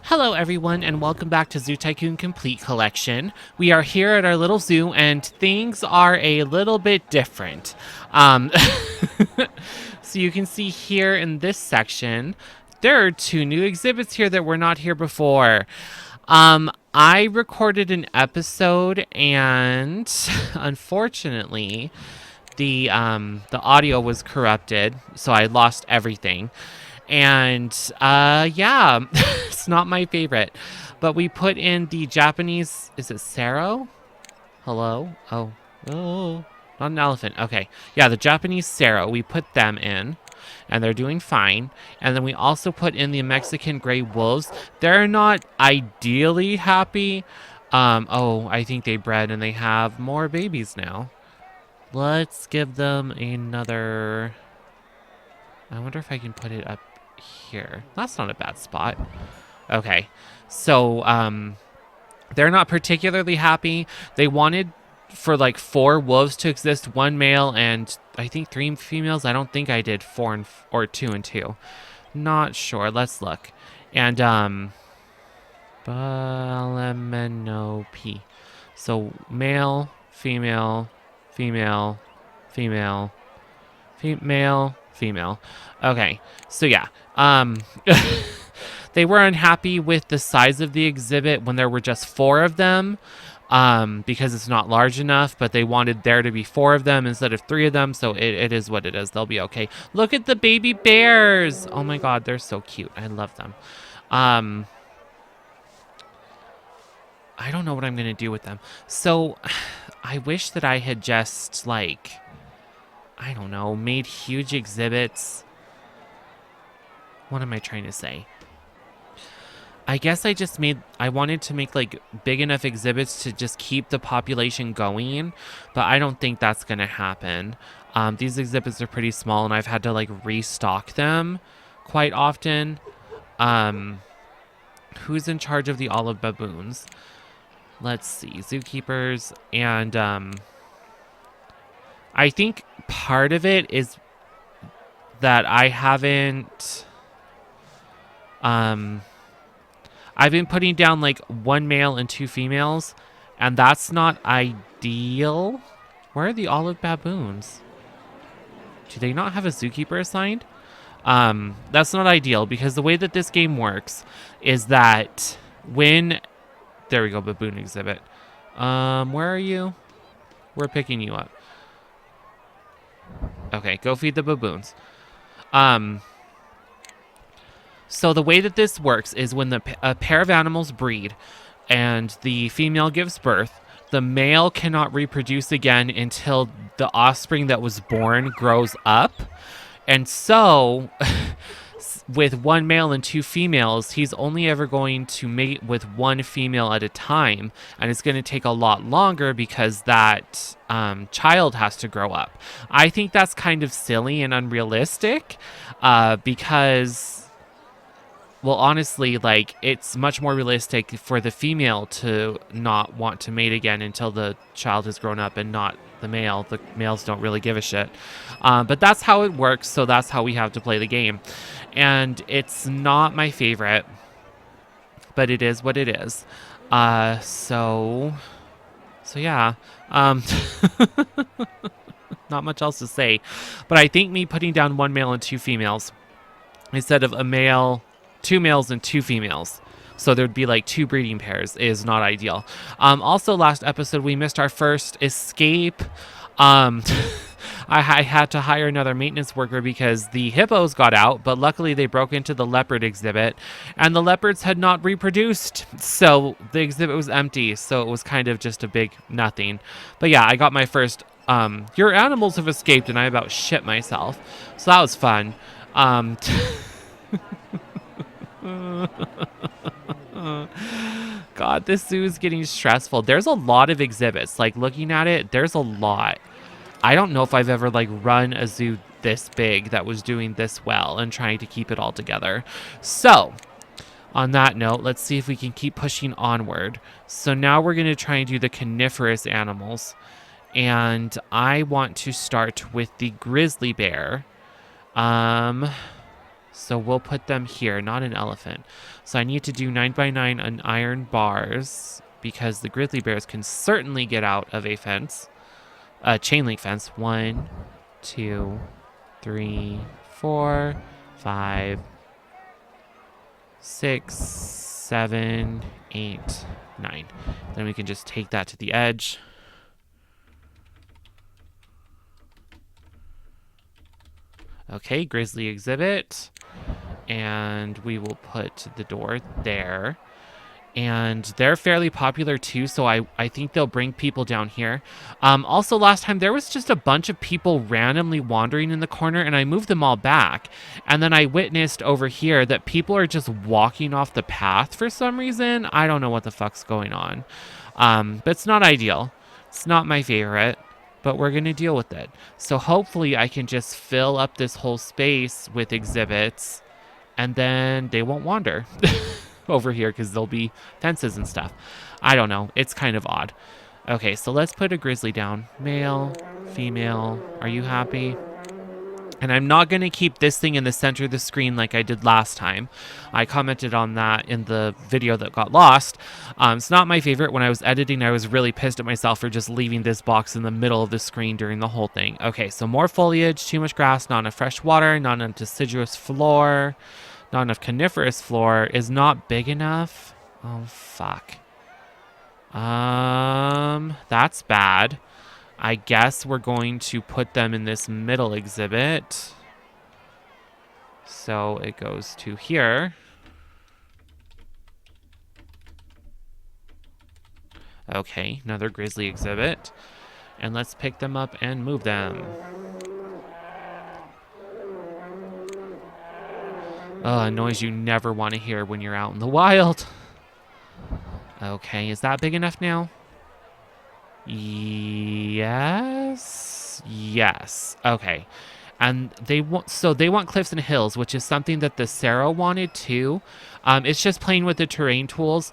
Hello everyone and welcome back to Zoo Tycoon Complete Collection. We are here at our little zoo and things are a little bit different. Um, so you can see here in this section, there are two new exhibits here that were not here before. I recorded an episode and unfortunately the audio was corrupted, so I lost everything. And yeah, it's not my favorite. But we put in the Japanese, is it Sero? Hello? Oh, not an elephant. Okay. Yeah, the Japanese Sero, we put them in. And they're doing fine. And then we also put in the Mexican gray wolves. They're not ideally happy. Oh, I think they bred and they have more babies now. Let's give them another... I wonder if I can put it up here. That's not a bad spot. Okay. So, they're not particularly happy. They wanted for like 4 wolves to exist, 1 male and I think 3 females. I don't think I did 4 or 2 and 2. Not sure. Let's look. And Balemenope. So male, female, female, female, female, female. Okay. So yeah. They were unhappy with the size of the exhibit when there were just 4 of them, because it's not large enough, but they wanted there to be 4 of them instead of 3 of them, so it is what it is. They'll be okay. Look at the baby bears! Oh my god, they're so cute. I love them. I don't know what I'm going to do with them. So, I wish that I had just, like, I don't know, made huge exhibits. What am I trying to say? I guess I wanted to make like big enough exhibits to just keep the population going, but I don't think that's going to happen. These exhibits are pretty small and I've had to like restock them quite often. Who's in charge of the olive baboons? Let's see, zookeepers, and I think part of it is that I haven't, I've been putting down like 1 male and 2 females, and that's not ideal. Where are the olive baboons? Do they not have a zookeeper assigned? That's not ideal because the way that this game works is that when... There we go, baboon exhibit. Where are you? We're picking you up. Okay, go feed the baboons. So the way that this works is when a pair of animals breed and the female gives birth, the male cannot reproduce again until the offspring that was born grows up. And so with 1 male and 2 females, he's only ever going to mate with 1 female at a time. And it's going to take a lot longer because that child has to grow up. I think that's kind of silly and unrealistic because... Well, honestly, like, it's much more realistic for the female to not want to mate again until the child has grown up and not the male. The males don't really give a shit. But that's how it works, so that's how we have to play the game. And it's not my favorite, but it is what it is. So yeah. Not much else to say. But I think me putting down 1 male and 2 females instead of a male... 2 males and 2 females, so there'd be like 2 breeding pairs, is not ideal. Also, last episode we missed our first escape. I had to hire another maintenance worker because the hippos got out, but luckily they broke into the leopard exhibit and the leopards had not reproduced, so the exhibit was empty, so it was kind of just a big nothing. But yeah, I got my first your animals have escaped, and I about shit myself, so that was fun. God, this zoo is getting stressful. There's a lot of exhibits. Like, looking at it, there's a lot. I don't know if I've ever, like, run a zoo this big that was doing this well and trying to keep it all together. So, on that note, let's see if we can keep pushing onward. So now we're going to try and do the coniferous animals. And I want to start with the grizzly bear. So we'll put them here, not an elephant. So I need to do 9x9 on iron bars because the grizzly bears can certainly get out of a fence, a chain link fence. 1, 2, 3, 4, 5, 6, 7, 8, 9. Then we can just take that to the edge. Okay, grizzly exhibit. And we will put the door there. And they're fairly popular too, so I think they'll bring people down here. Also, last time there was just a bunch of people randomly wandering in the corner, and I moved them all back. And then I witnessed over here that people are just walking off the path for some reason. I don't know what the fuck's going on. But it's not ideal. It's not my favorite, but we're going to deal with it. So hopefully I can just fill up this whole space with exhibits, and then they won't wander over here because there'll be fences and stuff. I don't know. It's kind of odd. Okay, so let's put a grizzly down. Male, female. Are you happy? And I'm not going to keep this thing in the center of the screen like I did last time. I commented on that in the video that got lost. It's not my favorite. When I was editing, I was really pissed at myself for just leaving this box in the middle of the screen during the whole thing. Okay, so more foliage, too much grass, not enough fresh water, not enough deciduous floor. Not enough coniferous floor is not big enough. Oh, fuck. That's bad. I guess we're going to put them in this middle exhibit. So it goes to here. Okay, another grizzly exhibit. And let's pick them up and move them. Oh, a noise you never want to hear when you're out in the wild. Okay, is that big enough now? Yes. Yes. Okay. And they want cliffs and hills, which is something that the Sarah wanted too. It's just playing with the terrain tools.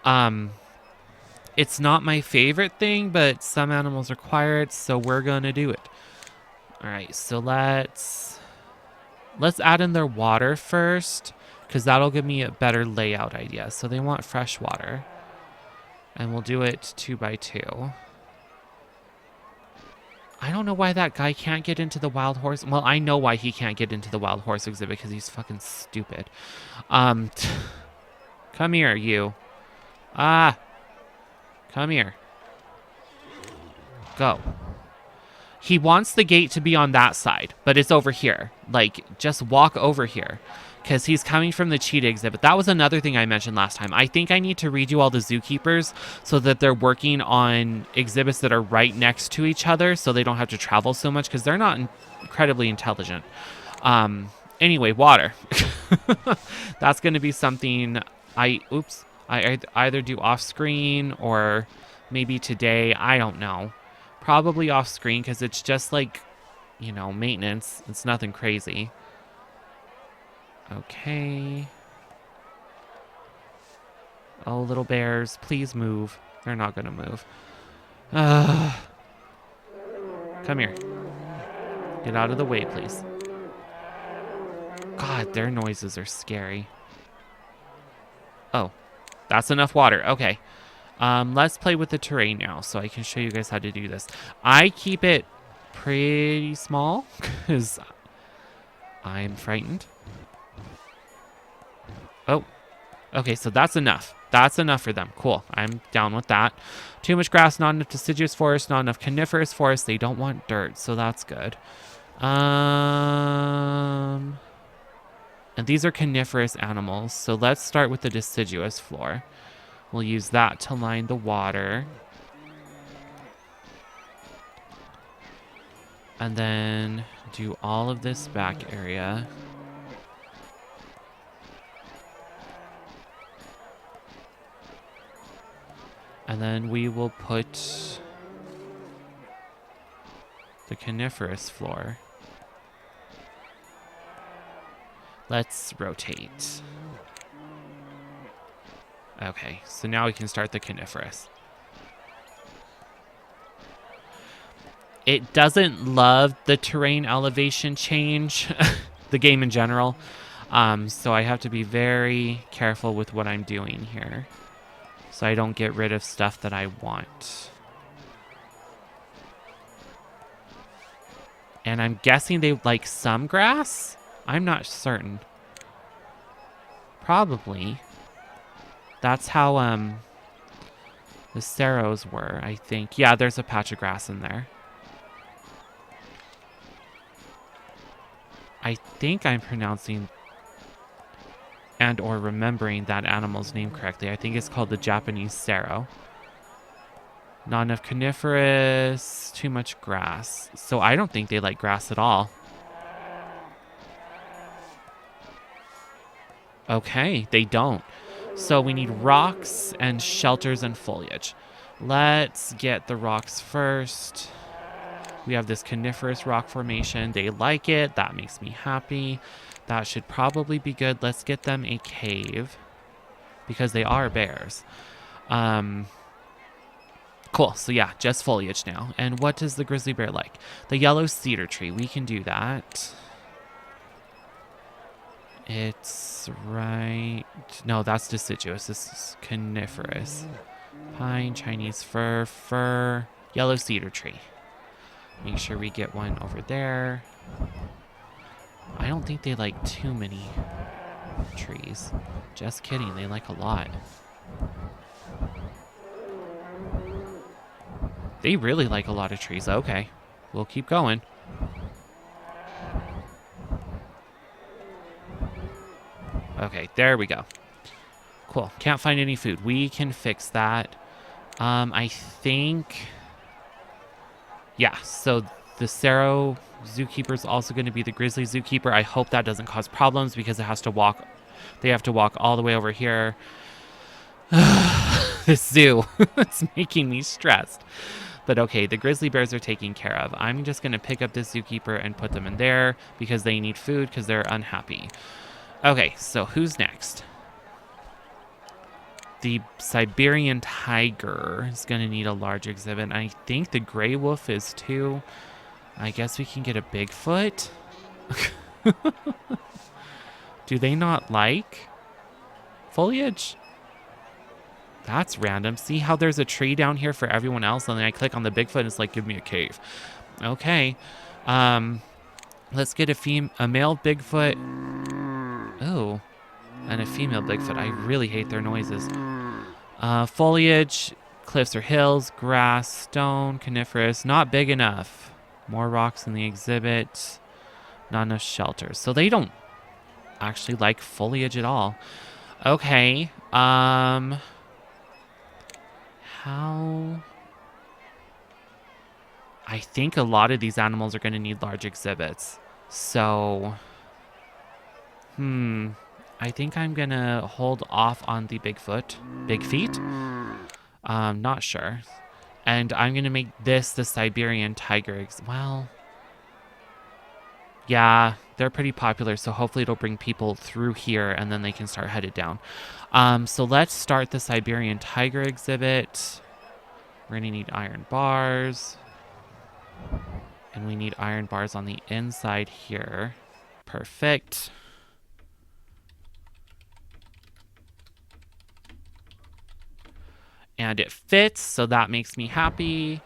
It's not my favorite thing, but some animals require it, so we're gonna do it. All right, so let's add in their water first, because that'll give me a better layout idea. So they want fresh water, and we'll do it 2x2. I don't know why that guy can't get into the wild horse. Well, I know why he can't get into the wild horse exhibit, because he's fucking stupid. Come here, you. Come here. Go. He wants the gate to be on that side, but it's over here. Like, just walk over here, because he's coming from the cheetah exhibit. That was another thing I mentioned last time. I think I need to redo all the zookeepers so that they're working on exhibits that are right next to each other so they don't have to travel so much, because they're not incredibly intelligent. Anyway, water. That's going to be something I either do off screen or maybe today. I don't know. Probably off screen, because it's just like, you know, maintenance. It's nothing crazy. Okay. Oh, little bears, please move. They're not gonna move. Come here. Get out of the way, please. God, their noises are scary. Oh, that's enough water. Okay. Let's play with the terrain now so I can show you guys how to do this. I keep it pretty small because I'm frightened. Oh, okay, so that's enough. That's enough for them. Cool, I'm down with that. Too much grass, not enough deciduous forest, not enough coniferous forest. They don't want dirt, so that's good. And these are coniferous animals, so let's start with the deciduous floor. We'll use that to line the water. And then do all of this back area. And then we will put the coniferous floor. Let's rotate. Okay, so now we can start the coniferous. It doesn't love the terrain elevation change, the game in general. So I have to be very careful with what I'm doing here, so I don't get rid of stuff that I want. And I'm guessing they like some grass? I'm not certain. Probably. That's how the Ceros were, I think. Yeah, there's a patch of grass in there. I think I'm pronouncing and or remembering that animal's name correctly. I think it's called the Japanese Cero. Not enough coniferous, too much grass. So I don't think they like grass at all. Okay, they don't. So we need rocks and shelters and foliage. Let's get the rocks first. We have this coniferous rock formation. They like it. That makes me happy. That should probably be good. Let's get them a cave because they are bears. Cool. So yeah, just foliage now. And what does the grizzly bear like? The yellow cedar tree. We can do that. It's right... No, that's deciduous. This is coniferous. Pine, Chinese fir, yellow cedar tree. Make sure we get one over there. I don't think they like too many trees. Just kidding, they like a lot. They really like a lot of trees. Okay, we'll keep going. Okay, there we go. Cool, can't find any food. We can fix that. I think... Yeah, so the Cero zookeeper is also going to be the grizzly zookeeper. I hope that doesn't cause problems because it has to walk. They have to walk all the way over here. This zoo, it's making me stressed. But okay, the grizzly bears are taken care of. I'm just going to pick up this zookeeper and put them in there because they need food because they're unhappy. Okay, so who's next? The Siberian tiger is going to need a large exhibit. I think the gray wolf is too. I guess we can get a Bigfoot. Do they not like foliage? That's random. See how there's a tree down here for everyone else, and then I click on the Bigfoot and it's like, give me a cave. Okay. Let's get a male Bigfoot. Oh. And a female Bigfoot. I really hate their noises. Foliage, cliffs or hills, grass, stone, coniferous. Not big enough. More rocks in the exhibit. Not enough shelters. So they don't actually like foliage at all. Okay. How... I think a lot of these animals are going to need large exhibits. So... I think I'm going to hold off on the Bigfoot. Big feet? Not sure. And I'm going to make this the Siberian tiger. Well... Yeah, they're pretty popular, so hopefully it'll bring people through here and then they can start headed down. So let's start the Siberian tiger exhibit. We're going to need iron bars. And we need iron bars on the inside here. Perfect. And it fits, so that makes me happy.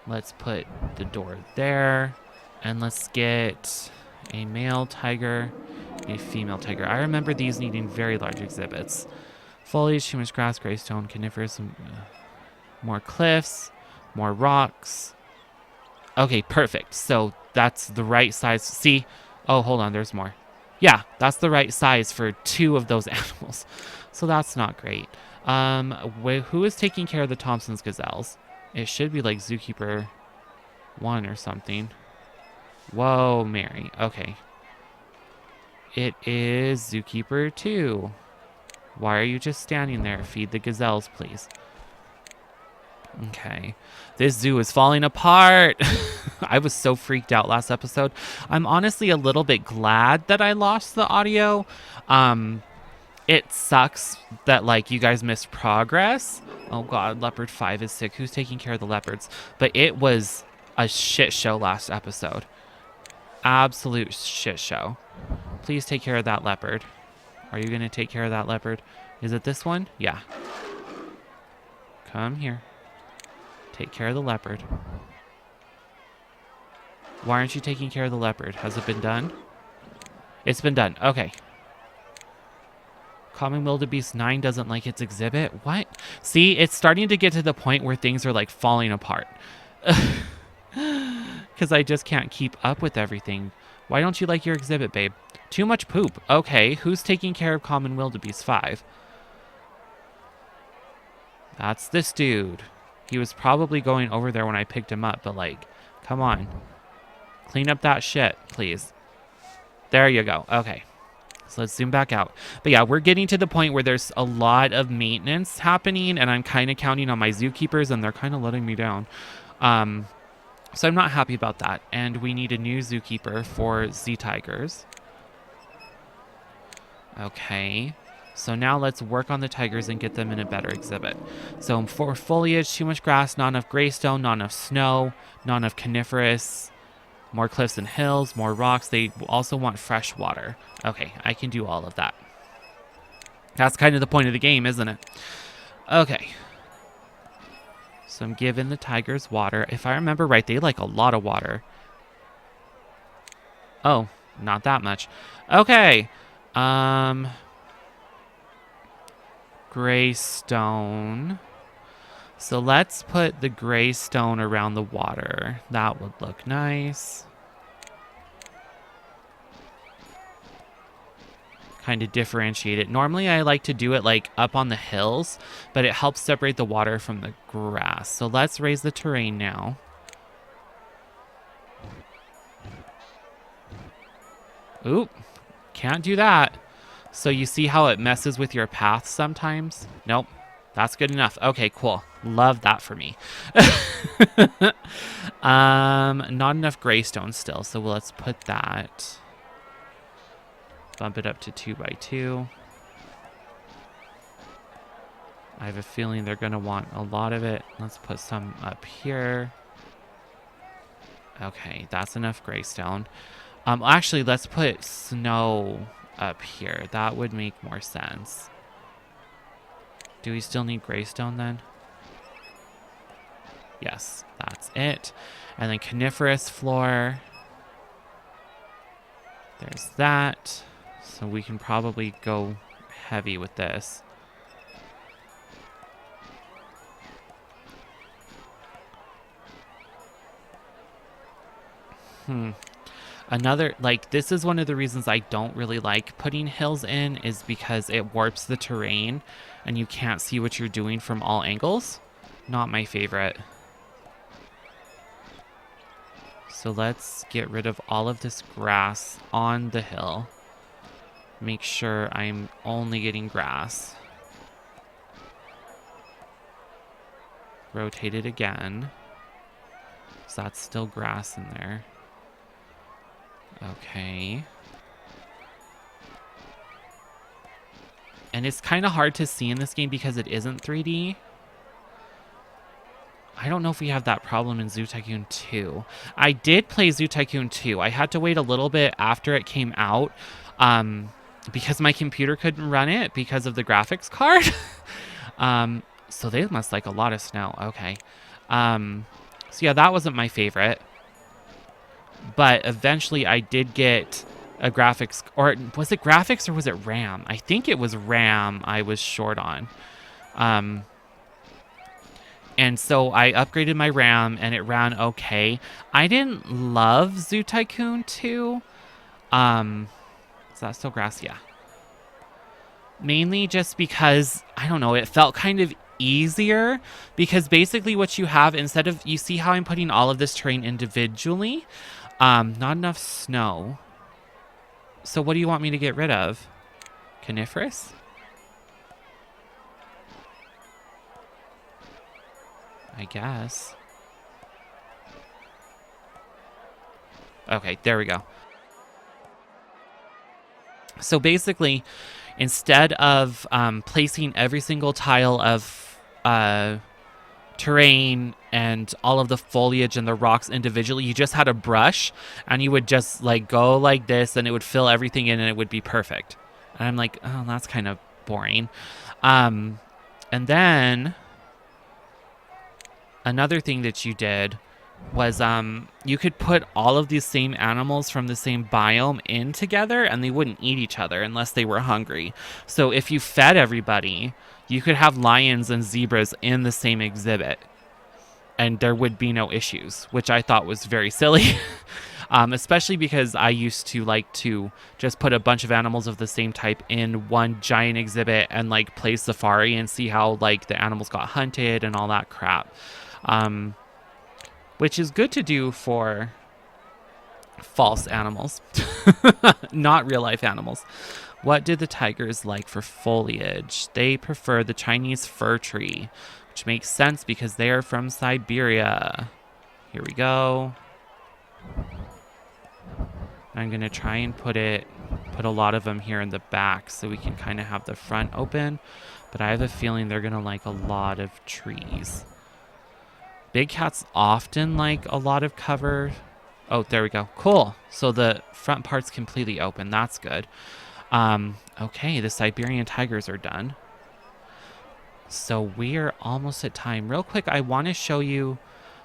Let's put the door there. And let's get a male tiger, a female tiger. I remember these needing very large exhibits. Foliage, too much grass, gray stone, coniferous, more cliffs, more rocks. Okay, perfect. So that's the right size. See? Oh, hold on, there's more. Yeah, that's the right size for 2 of those animals. So that's not great. Who is taking care of the Thompson's gazelles? It should be like Zookeeper 1 or something. Whoa, Mary. Okay. It is Zookeeper 2. Why are you just standing there? Feed the gazelles, please. Okay. This zoo is falling apart. I was so freaked out last episode. I'm honestly a little bit glad that I lost the audio. It sucks that, like, you guys missed progress. Oh, God. Leopard 5 is sick. Who's taking care of the leopards? But it was a shit show last episode. Absolute shit show. Please take care of that leopard. Are you going to take care of that leopard? Is it this one? Yeah. Come here. Take care of the leopard. Why aren't you taking care of the leopard? Has it been done? It's been done. Okay. Common Wildebeest 9 doesn't like its exhibit. What? See, it's starting to get to the point where things are like falling apart. Because I just can't keep up with everything. Why don't you like your exhibit, babe? Too much poop. Okay, who's taking care of Common Wildebeest 5? That's this dude. He was probably going over there when I picked him up, but like, come on. Clean up that shit, please. There you go. Okay. So let's zoom back out. But yeah, we're getting to the point where there's a lot of maintenance happening, and I'm kind of counting on my zookeepers, and they're kind of letting me down. So I'm not happy about that. And we need a new zookeeper for Z-Tigers. Okay. So now let's work on the tigers and get them in a better exhibit. So for foliage, too much grass, not enough greystone, not enough snow, not enough coniferous, more cliffs and hills, more rocks. They also want fresh water. Okay, I can do all of that. That's kind of the point of the game, isn't it? Okay. So I'm giving the tigers water. If I remember right, they like a lot of water. Oh, not that much. Okay. Greystone. So let's put the greystone around the water. That would look nice. Kind of differentiate it. Normally I like to do it like up on the hills, but it helps separate the water from the grass. So let's raise the terrain now. Oop, can't do that. So you see how it messes with your path sometimes? Nope. That's good enough. Okay, cool. Love that for me. Not enough greystone still, so let's put that. Bump it up to 2x2. I have a feeling they're going to want a lot of it. Let's put some up here. Okay, that's enough greystone. Actually, let's put snow up here. That would make more sense. Do we still need greystone then? Yes, that's it. And then coniferous floor. There's that. So we can probably go heavy with this. Another, like, this is one of the reasons I don't really like putting hills in, is because it warps the terrain and you can't see what you're doing from all angles. Not my favorite. So let's get rid of all of this grass on the hill. Make sure I'm only getting grass. Rotate it again. So that's still grass in there. Okay. And it's kind of hard to see in this game because it isn't 3D. I don't know if we have that problem in Zoo Tycoon 2. I did play Zoo Tycoon 2. I had to wait a little bit after it came out because my computer couldn't run it because of the graphics card. So they must like a lot of snow. Okay. So yeah, that wasn't my favorite. But eventually I did get a graphics, or was it graphics or was it RAM? I think it was RAM I was short on. And so I upgraded my RAM and it ran okay. I didn't love Zoo Tycoon 2. Is that still grass? Yeah. Mainly just because, I don't know, it felt kind of easier because basically what you have, instead of, you see how I'm putting all of this terrain individually? Not enough snow. So what do you want me to get rid of? Coniferous? I guess. Okay, there we go. So basically, instead of placing every single tile of terrain and all of the foliage and the rocks individually. You just had a brush and you would just like go like this and it would fill everything in and it would be perfect. And I'm like, oh, that's kind of boring. And then another thing that you did was you could put all of these same animals from the same biome in together and they wouldn't eat each other unless they were hungry. So if you fed everybody, you could have lions and zebras in the same exhibit and there would be no issues, which I thought was very silly. Especially because I used to like to just put a bunch of animals of the same type in one giant exhibit and like play safari and see how like the animals got hunted and all that crap. Which is good to do for false animals, not real life animals. What did the tigers like for foliage? They prefer the Chinese fir tree, which makes sense because they are from Siberia. Here we go. I'm going to try and put a lot of them here in the back so we can kind of have the front open, but I have a feeling they're going to like a lot of trees. Big cats often like a lot of cover. Oh, there we go. Cool. So the front part's completely open. That's good. Okay, the Siberian tigers are done. So we're almost at time. Real quick, I want to show you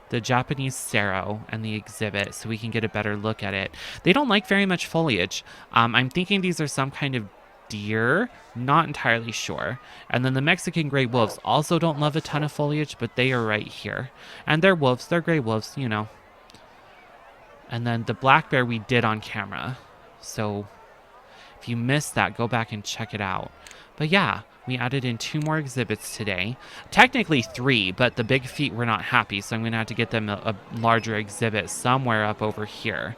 the Japanese Sero and the exhibit so we can get a better look at it. They don't like very much foliage. I'm thinking these are some kind of deer, not entirely sure. And then the Mexican gray wolves also don't love a ton of foliage, but they are right here. And they're wolves, they're gray wolves, you know. And then the black bear we did on camera. So if you missed that, go back and check it out. But yeah, we added in 2 more exhibits today. Technically 3, but the big feet were not happy, so I'm going to have to get them a larger exhibit somewhere up over here.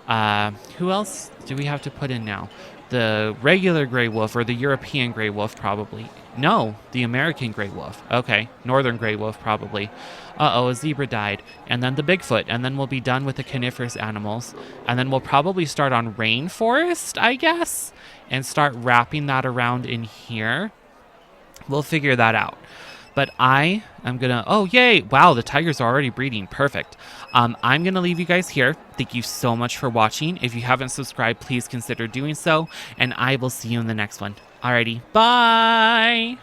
Who else do we have to put in now? The regular gray wolf or the European gray wolf probably. No, the American gray wolf. Okay, northern gray wolf probably. Uh-oh, a zebra died. And then the Bigfoot, and then we'll be done with the coniferous animals. And then we'll probably start on rainforest, I guess, and start wrapping that around in here. We'll figure that out. But I am going to... Oh, yay! Wow, the tigers are already breeding. Perfect. I'm going to leave you guys here. Thank you so much for watching. If you haven't subscribed, please consider doing so. And I will see you in the next one. Alrighty, bye!